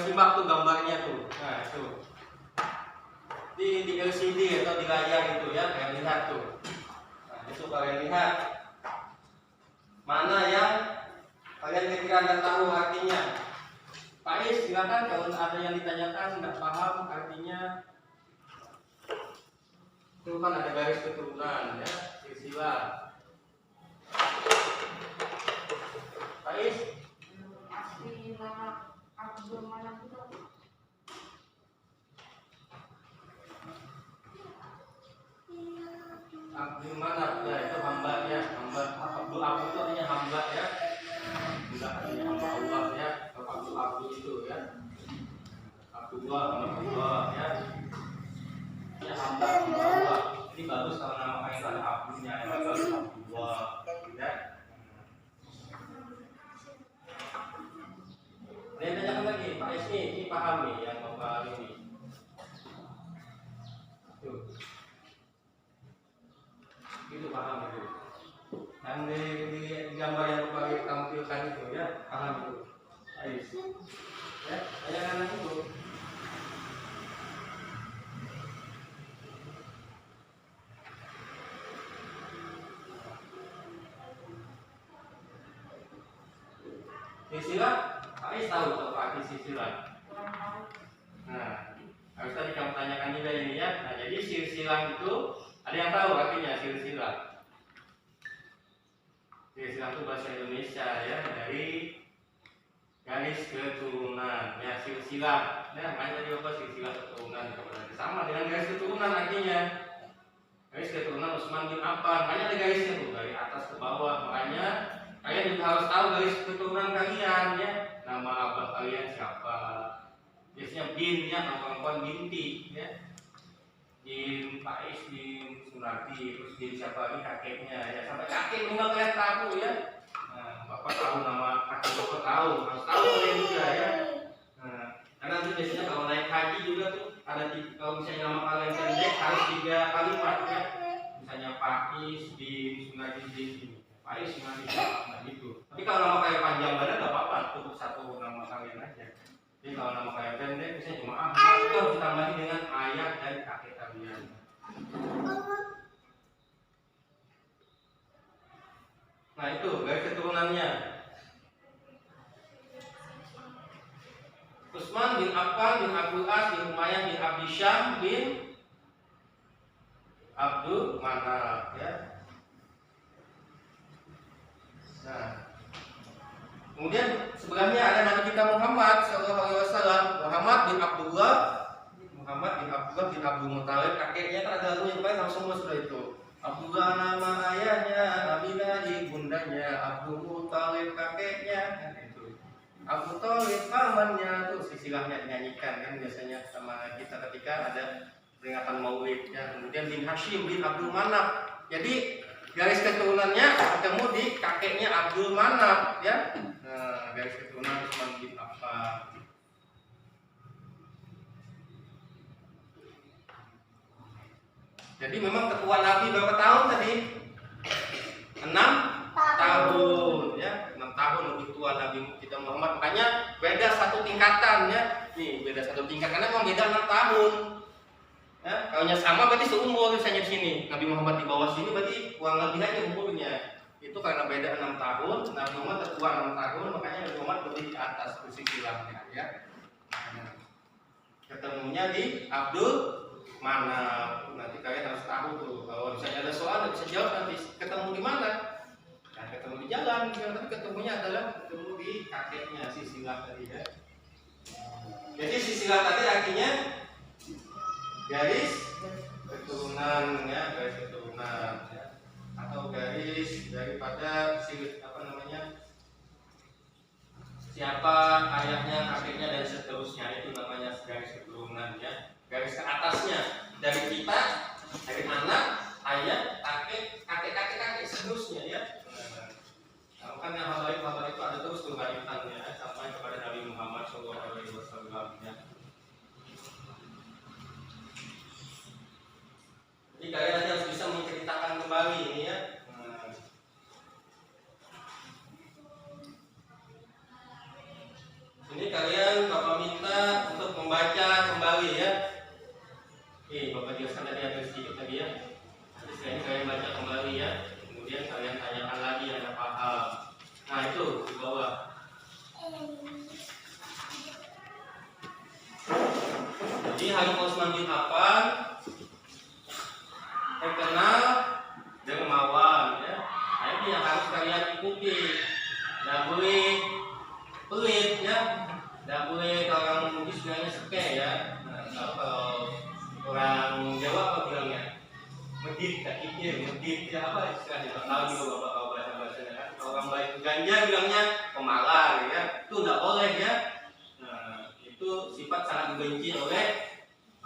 simak tuh gambarnya tuh. Nah itu di LCD atau di layar itu ya, kalian lihat tuh. Nah itu kalian lihat mana yang kalian kira-kira nggak tahu artinya. Pak Is, silakan kalau ada yang ditanyakan nggak paham artinya. Itu kan ada garis keturunan ya, silsilah. Pak Is, Asli nama Abdul Manaf itu Abdul Manaf ya, itu hamba ya, hamba. Abdul itu artinya hamba ya, bukan artinya hamba Allah ya. Abdul itu ya, Abdullah ya, ya hamba Allah. Ini bagus kalau nama kalian ada Abdulnya, ya bagus Abdullah ya. Saya tanyakan lagi, Pak Is ini paham nih yang Bapak ini. Tuh. Itu paham itu. Yang di gambar yang Bapak tampilkan itu ya, paham itu. Pak Is. Ya, tanyakan lagi itu. Silsilah, Pak Is tahu apa arti silsilah? Nah, harus tadi kamu tanyakan juga ini ya. Nah, jadi silsilah itu ada yang tahu artinya silsilah? Silsilah itu bahasa Indonesia ya, dari garis keturunan ya, silsilah. Nah, makanya tadi apa silsilah keturunan sama dengan garis keturunan artinya. Garis keturunan Utsman bin Affan, makanya ada garisnya tuh dari atas ke bawah. Makanya kalian juga harus tahu garis keturunan kalian ya. Nama abah kalian siapa? Biasanya bin ya, nama perempuan binti ya. Bin Pak Is, bin Sunarti, terus bin siapa lagi kakeknya ya. Sampai kakek minimal kalian tahu ya. Nah, bapak tahu nama kakek bapak tahu, harus tahu kalian juga ya. Nah, karena nanti biasanya kalau naik haji juga tuh ada kalau misalnya nama kalian pendek harus 3 kalimat ya. Misalnya Pak Is bin Sunarti bin Pak Is Sunarti nah gitu. Tapi kalau nama kalian panjang banget nggak apa-apa, cukup satu nama kalian aja. Jadi kalau nama kalian pendek misalnya cuma itu harus ditambahin dengan ayah dan kakek kalian. Nah itu garis keturunannya. Utsman bin Affan bin Abdul As bin Umayyah bin Abdi Syam bin Abdul Manaf ya. Nah, kemudian sebelahnya ada Nabi kita Muhammad SAW, Muhammad bin Abdullah bin Abdul Muthalib, kakeknya kan ada lagunya yang tahu semua sudah itu. Abdullah nama ayahnya, Aminah ibundanya, Abdul Muthalib kakeknya, kan itu. Abu Thalib pamannya, tuh silsilahnya dinyanyikan kan biasanya sama kita ketika ada peringatan Maulid ya. Kemudian bin Hashim bin Abdul Manaf. Jadi garis keturunannya ketemu di kakeknya Abdul Manaf ya. Nah, garis keturunan Utsman bin Affan. Jadi memang ketua Nabi berapa tahun tadi? 6 tahun ya. 6 tahun lebih tua Nabi kita Muhammad. Makanya beda satu tingkatan ya. Nih, beda satu tingkat karena memang beda 6 tahun. Ya, kalau sama berarti seumur misalnya di sini. Nabi Muhammad di bawah sini berarti kurang lebih aja umurnya. Itu karena beda 6 tahun, Nabi Muhammad tertua 6 tahun, makanya Nabi Muhammad lebih di atas silsilahnya ya. Nah, ketemunya di Abdul Manaf. Nanti kalian harus tahu tuh. Kalau misalnya ada soal bisa jawab nanti ketemu di mana? Nah, ketemu di jalan, tapi ketemunya adalah ketemu di kakeknya silsilah tadi ya. Jadi silsilah tadi artinya garis keturunan ya, garis keturunan ya. Atau garis daripada siapa ayahnya, kakeknya dan seterusnya, itu namanya garis keturunan ya. Garis ke atasnya dari kita, dari anak, ayah, kakek seterusnya ya. Nah, kan yang hal itu ada terus kelanjutannya ya, sampai kepada Nabi Muhammad SAW ya. Jadi kalian nanti harus bisa menceritakan kembali ini ya. Ini kalian Bapak minta Habib Utsman bin Affan terkenal dermawan ya. Nah, ini yang harus kalian ikuti. Tidak boleh pelit ya, tidak boleh orang Bugis bilangnya seke ya. Nah, kalau orang Jawa apa bilangnya? Medit, medit ya, apa istilahnya? Tidak tahu juga bapak bahasa-bahasanya kan. Orang baik ganja bilangnya pemalar ya, itu tidak boleh ya. Nah, itu sifat sangat dibenci oleh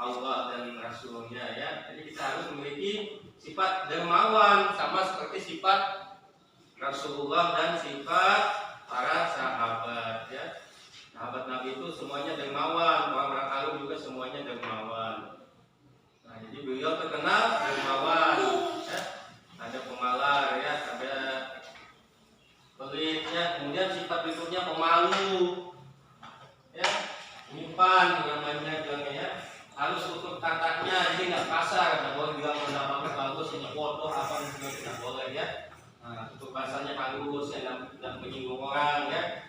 Allah dan Rasulnya ya. Jadi kita harus memiliki sifat dermawan sama seperti sifat Rasulullah dan sifat para sahabat ya. Sahabat Nabi itu semuanya dermawan, orang-orang alim juga semuanya dermawan. Nah, jadi beliau terkenal dermawan ya. Ada pemalar ya, ada pelit ya. Kemudian sifat berikutnya pemalu ya, menyimpan namanya bilangnya ya. Harus tutup katanya, ini nggak kasar, nggak boleh bilang pendapatnya bagus, ini bodoh apa juga tidak boleh ya. Nah, tutup bahasanya halus, ya, tidak menyinggung orang ya.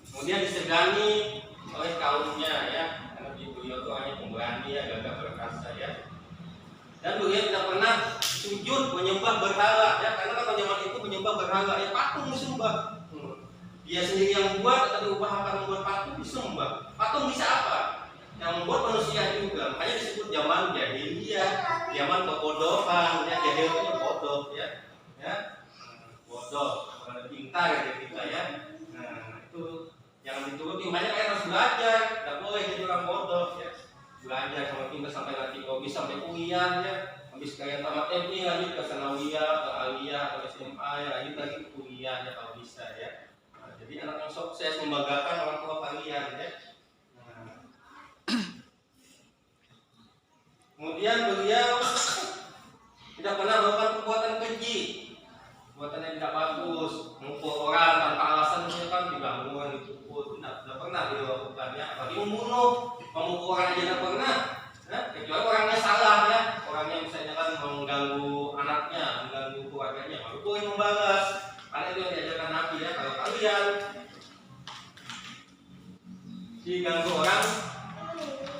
Kemudian disegani oleh kaumnya ya, karena beliau itu orangnya pemberani ya, gagah perkasa ya. Dan beliau tidak pernah sujud menyembah berhala ya, karena kan zaman itu menyembah berhala ya, patung disembah. Dia sendiri yang buat, tapi upah akan membuat patung disembah. Patung bisa apa? Yang membuat manusia juga. Makanya disebut zaman jahiliyah, zaman kebodohan ya, jahiliyah bodoh ya. Ya, bodoh, orang pintar ya kita ya. Nah, itu yang dituruti. Makanya kalian harus belajar, tidak boleh jadi orang bodoh ya. Belajar sama pintar sampai nanti kalau bisa sampai kuliah ya. Habis kalian tamat MI lanjut ke sanawiyah, ke aliyah, ke SMA ya, lanjut lagi ke kuliah ya kalau bisa ya. Nah, jadi anak yang sukses membanggakan orang tua kalian ya. Nah. Kemudian beliau tidak pernah melakukan perbuatan keji, perbuatan yang tidak bagus, memukul orang tanpa alasan kan diganggu orang dipukul, tidak pernah beliau lakukannya. Apalagi membunuh, memukul orang aja tidak pernah. Nah, kecuali orangnya salah ya, orangnya misalnya kan mengganggu anaknya, mengganggu keluarganya, baru boleh membalas. Karena itu yang diajarkan Nabi ya, kalau kalian diganggu orang,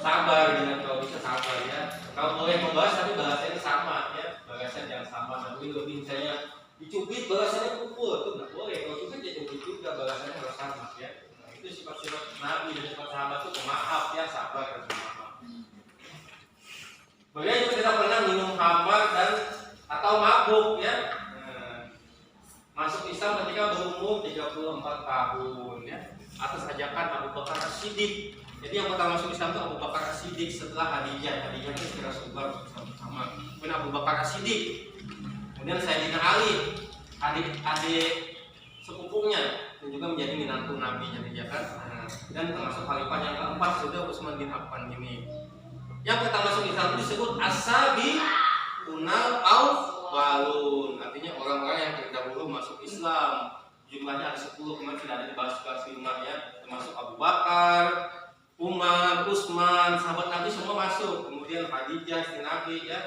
sabar dengan kalau bisa sabar ya. Kalau boleh membalas tapi bahasanya sama ya, bahasanya jangan sama. Tapi lebih misalnya dicubit bahasanya pukul itu nggak boleh. Kalau cubit ya cubit juga, bahasanya harus sama ya. Nah, itu sifat-sifat Nabi dan sifat sahabat itu pemaaf ya, sabar dan pemaaf. Beliau juga tidak pernah minum khamar dan atau mabuk ya. Masuk Islam ketika berumur 34 tahun ya, atas ajakan Abu Bakar As-Siddiq. Jadi yang pertama masuk Islam itu Abu Bakar As-Siddiq setelah Khadijah. Khadijah itu istri Rasulullah sama. Kemudian Abu Bakar As-Siddiq. Kemudian Sayyidina Ali, adik sepupunya dan juga menjadi menantu Nabi ya kan. Dan termasuk khalifah yang keempat sudah Utsman bin Affan ini. Yang pertama masuk Islam itu disebut as-sabi unal awwalun. Artinya orang-orang yang terdahulu masuk Islam. Jumlahnya ada 10, kemarin sudah ada dibahas kelas 5 ya, termasuk Abu Bakar, Umar, Utsman, sahabat Nabi semua masuk. Kemudian Khadijah, istri Nabi ya,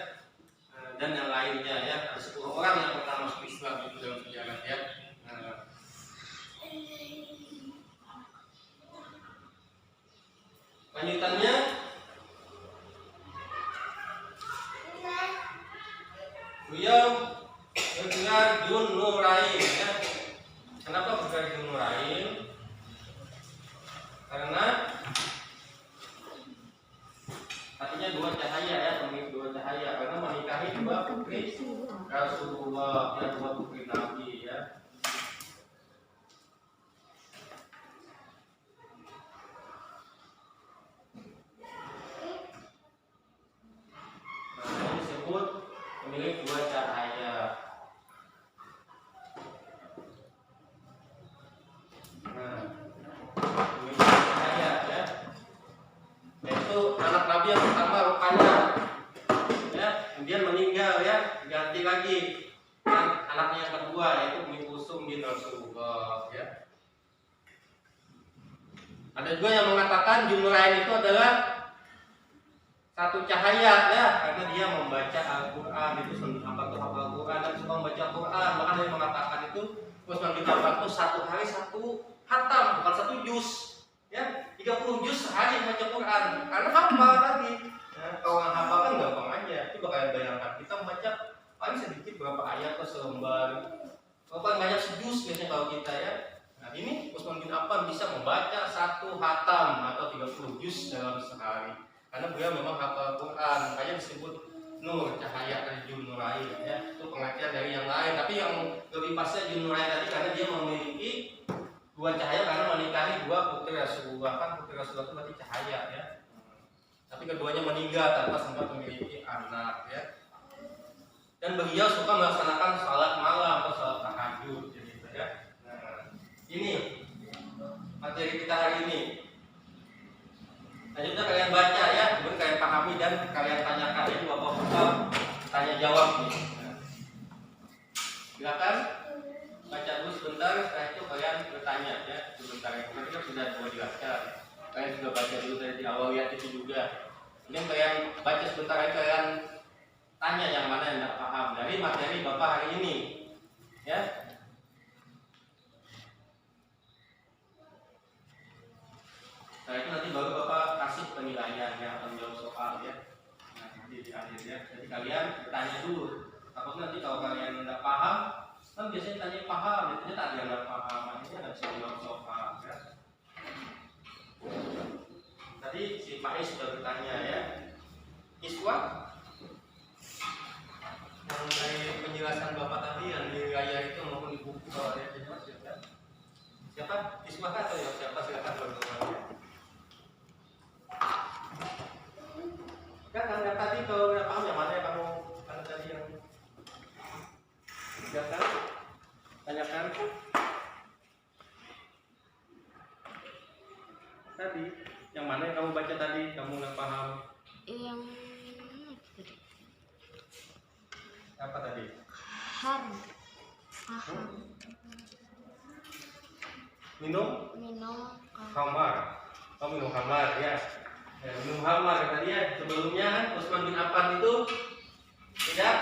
dan yang lainnya ya. Ada 10 orang yang pertama masuk Islam itu dalam sejarah ya. Lanjutannya beliau bergelar Dzun Nurain ya. Kenapa bergelar Dzun Nurain? Karena artinya dua cahaya ya, pemilik dua cahaya, karena menikahi dua putri Rasulullah ya, dua putri Nabi ya. Nah, ini disebut pemilik dua cahaya. Nah, pemilik dua cahaya ya. Yaitu anak Nabi yang pertama Ruqayyah ya, kemudian meninggal ya, ganti lagi anaknya yang kedua yaitu Ummi Kulsum bin Rasulullah ya. Ada juga yang mengatakan Dzun Nurain itu adalah satu cahaya ya, karena dia membaca Al-Quran itu hafal Al-Quran dan suka membaca Al-Quran. Bahkan dia mengatakan itu Utsman bin Affan itu satu hari satu khatam, bukan satu juz ya, 30 juz sehari baca Quran karena hafal tadi. Nah, kalau nggak hafal kan gampang aja. Coba kalian bayangkan kita membaca paling sedikit berapa ayat atau selembar. Kalau paling banyak sejus biasanya kalau kita ya. Nah ini Utsman bin Affan bisa membaca 1 khatam atau 30 juz dalam sehari. Karena beliau memang hafal Quran, makanya disebut nur, cahaya dari Junnurain ya. Itu pengertian dari yang lain, tapi yang lebih pasnya Junnurain tadi karena dia memiliki 2 cahaya karena menikahi 2 putri Rasulullah. Kan putri Rasulullah itu berarti cahaya ya. Tapi keduanya meninggal tanpa sempat memiliki anak ya. Dan beliau suka melaksanakan salat malam atau salat tahajud gitu ya. Nah, ini materi kita hari ini. Selanjutnya kalian baca ya, kemudian kalian pahami dan kalian tanyakan ya, bapak-bapak tanya jawab nih. Nah, silakan baca dulu sebentar, setelah itu kalian bertanya ya sebentar. Nanti kan sudah dijelaskan. Kalian sudah baca dulu dari awal lihat itu juga. Kemudian kalian baca sebentar aja, kalian tanya yang mana yang tidak paham dari materi bapak hari ini ya. Setelah itu nanti baru bapak kasih penilaian yang akan menjawab soal ya. Nah, nanti di akhir ya. Jadi kalian bertanya dulu. Takutnya nanti kalau kalian tidak paham, kan biasanya tanya paham, biasanya tak ada yang tidak paham, akhirnya nggak bisa menjawab soal ya. Tadi si Pak Is sudah bertanya ya. Iswa yang dari penjelasan bapak tadi yang di layar itu maupun di buku kalau ada yang jelas ya. Siapa? Iswa atau ya siapa? Silakan bertanya. Kan anda tadi kalau nggak paham yang mana yang kamu anda tadi yang silakan tanyakan tadi yang mana yang kamu baca tadi kamu nggak paham Yang apa tadi? ham. Minum khamar. Oh, minum khamar ya. Minum khamar tadi ya. Sebelumnya kan Utsman bin Affan itu tidak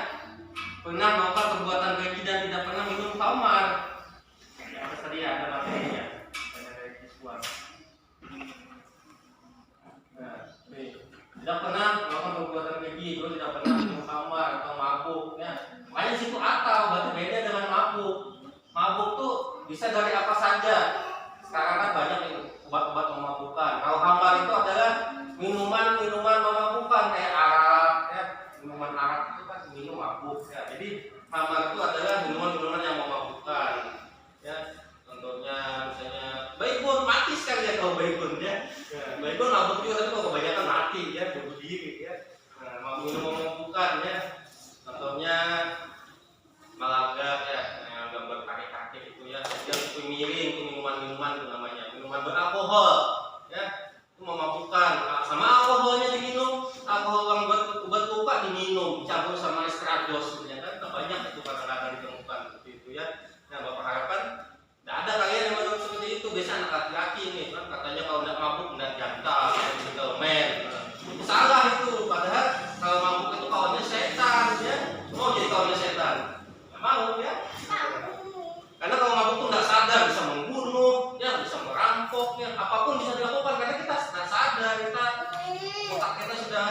pernah melakukan perbuatan keji dan tidak pernah minum khamar. Yang atas tadi ada materinya. Ada siswa. Nah, tidak pernah melakukan perbuatan keji, terus tidak pernah minum khamar atau mabuk ya. Makanya situ atau berarti beda dengan mabuk. Mabuk tuh bisa dari apa saja. Sekarang kan banyak obat-obat memabukkan. Kalau khamar itu adalah minuman memabukkan kayak arak ya. Minuman arak itu kan minum mabuk ya. Jadi khamar itu adalah minuman yang memabukkan ya. Contohnya misalnya baygon, mati sekali ya kalau baygon ya. Baygon mabuk juga, tapi kalau kebanyakan mati ya, bunuh diri ya. Nah, minum memabukkan ya. Contohnya Malaga ya, yang gambar kakek-kakek itu ya, dia kue miring, itu minuman itu namanya, minuman beralkohol ya, itu memabukkan. Nah, sama alkoholnya diminum, alkohol yang buat luka diminum, campur sama estrados, ya kan, banyak itu kadang-kadang ditemukan seperti itu ya. Nah, bapak harapkan tidak ada kalian yang menurut seperti itu. Biasa anak laki-laki nih, kan katanya kalau tidak mabuk tidak jantan, gentleman. Itu salah itu, padahal kalau mabuk itu kawannya setan ya, mau jadi kawannya setan. Mau ya, karena kalau mabuk itu tidak sadar bisa membunuh, ya bisa merampok, ya apapun bisa dilakukan karena kita sudah sadar, otak kita sudah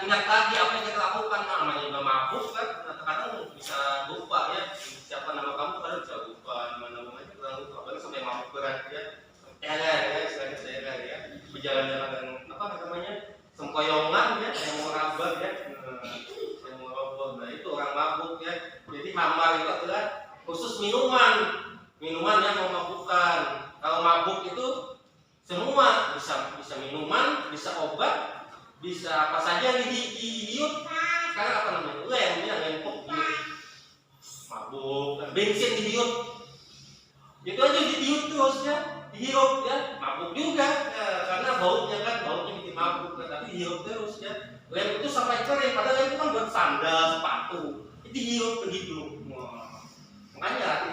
ingat lagi apa yang kita lakukan. Namanya juga mabuk kan, kadang bisa lupa ya, siapa nama kamu kadang bisa lupa, nama-namanya kadang lupa, apalagi sampai mabuk berat ya, istilahnya saya ya, berjalan-jalan dan apa namanya sempoyongan ya, yang mau rabak ya. Nah itu orang mabuk ya. Jadi khamar itu adalah khusus minuman yang memabukkan. Kalau mabuk itu semua bisa minuman, bisa obat, bisa apa saja yang dihirup. Sekarang apa namanya? Lempok mabuk, bensin dihirup. Itu aja dihirup terus ya, dihirup ya, mabuk juga ya, karena baunya bikin mabuk, tapi dihirup terus ya. Lem itu sampai kering, padahal lem itu kan buat sandal, sepatu. Itu dihirup begitu. Makanya